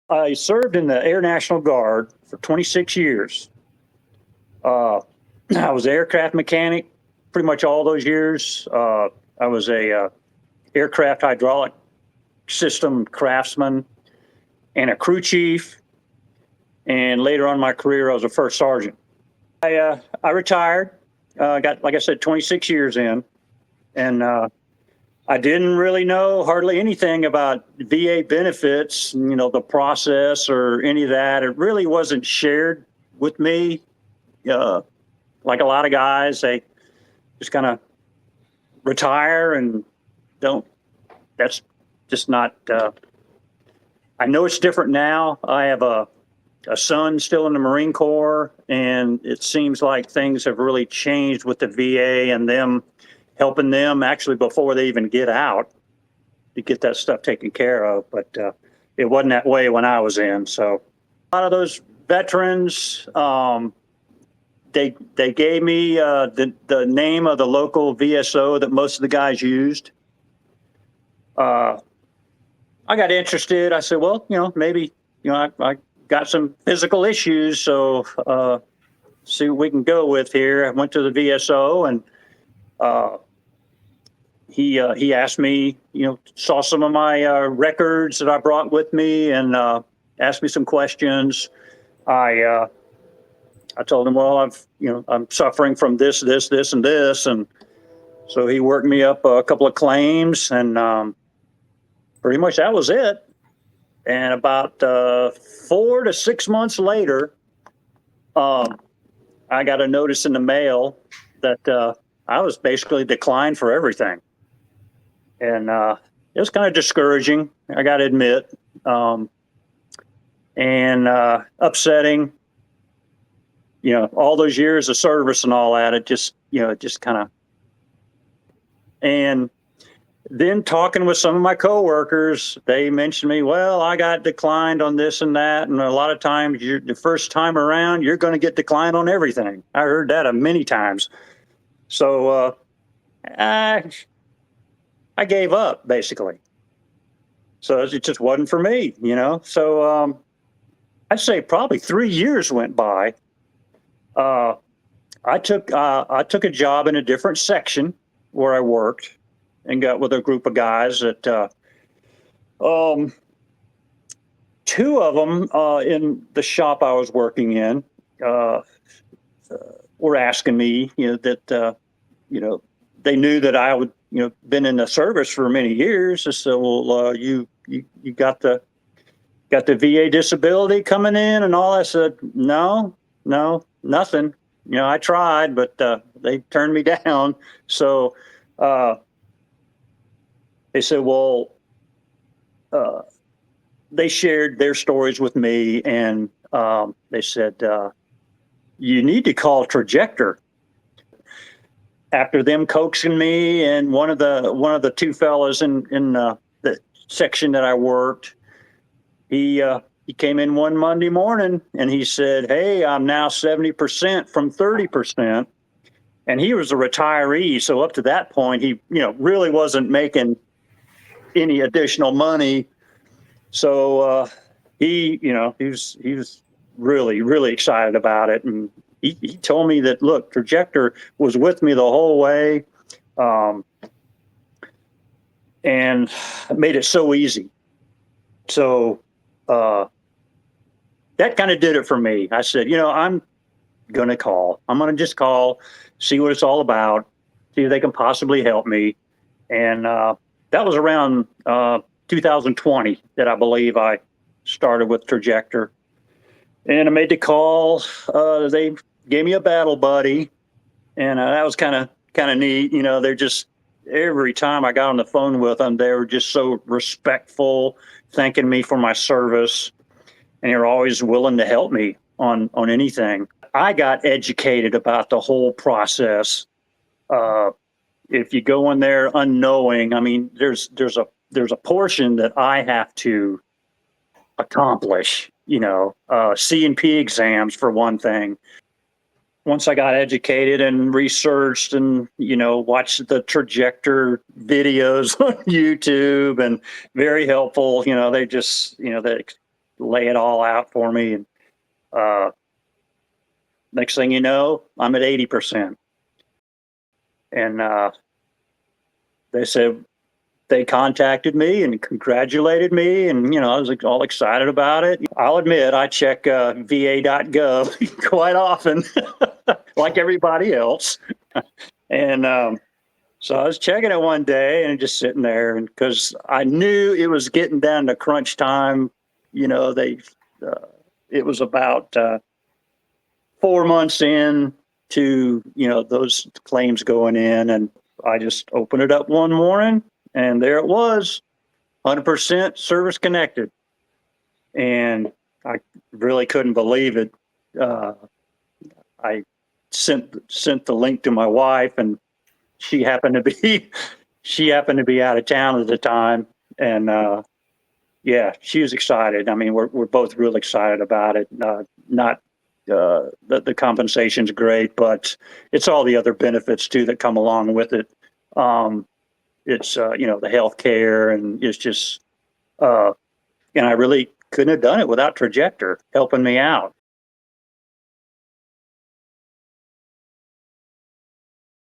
I served in the Air National Guard for 26 years. Uh, I was an aircraft mechanic pretty much all those years. I was a aircraft hydraulic system craftsman and a crew chief. And later on in my career, I was a first sergeant. I retired. Got, like I said, 26 years in, and I didn't really know hardly anything about VA benefits, the process or any of that. It really wasn't shared with me. Uh, like a lot of guys, they just kind of retire and don't. That's just not. I know it's different now. I have a son still in the Marine Corps, and it seems like things have really changed with the VA and them helping them actually before they even get out to get that stuff taken care of. But it wasn't that way when I was in. So a lot of those veterans, they gave me the name of the local VSO that most of the guys used. I got interested. I said, well, maybe, I got some physical issues, so see what we can go with here. I went to the VSO, and he asked me, saw some of my records that I brought with me, and asked me some questions. I told him, well, I'm suffering from this, and this, and so he worked me up a couple of claims, and pretty much that was it. And about 4 to 6 months later, I got a notice in the mail that I was basically declined for everything. And it was kind of discouraging, I got to admit, and upsetting. All those years of service and all that, it just kind of. And then talking with some of my coworkers, they mentioned me, well, I got declined on this and that. And a lot of times the first time around, you're going to get declined on everything. I heard that many times. So I gave up, basically. So it just wasn't for me, So I'd say probably 3 years went by. I took a job in a different section where I worked, and got with a group of guys that two of them in the shop I was working in were asking me, that they knew that I would, been in the service for many years. I said, well, you got the VA disability coming in and all. I said, no, nothing. I tried, but they turned me down. So they said, well, they shared their stories with me, and they said, you need to call Trajector. After them coaxing me, and one of the two fellas in the section that I worked, he came in one Monday morning and he said, hey, I'm now 70% from 30%. And he was a retiree, so up to that point, he really wasn't making any additional money. So he was really excited about it, and he told me that, look, Trajector was with me the whole way, and made it so easy. So that kind of did it for me. I said, I'm going to call. I'm going to just call, see what it's all about, see if they can possibly help me. And that was around 2020 that I believe I started with Trajector. And I made the call. They gave me a battle buddy, and that was kind of neat. They're just, every time I got on the phone with them, they were just so respectful, thanking me for my service, and they're always willing to help me on anything. I got educated about the whole process. If you go in there unknowing, I mean, there's a portion that I have to accomplish, C&P exams for one thing. Once I got educated and researched and, watched the Trajector videos on YouTube, and very helpful, they just, they lay it all out for me. And next thing you know, I'm at 80%. And they said, they contacted me and congratulated me, and I was like, all excited about it. I'll admit I check va.gov quite often, like everybody else. And so I was checking it one day and just sitting there, and because I knew it was getting down to crunch time, they it was about 4 months in to those claims going in, and I just opened it up one morning, and there it was, 100% service connected. And I really couldn't believe it. I sent the link to my wife, and she happened to be she happened to be out of town at the time. And yeah, she was excited. I mean, we're both real excited about it. Not the compensation's great, but it's all the other benefits too that come along with it. It's the health care, and it's just and I really couldn't have done it without Trajector helping me out.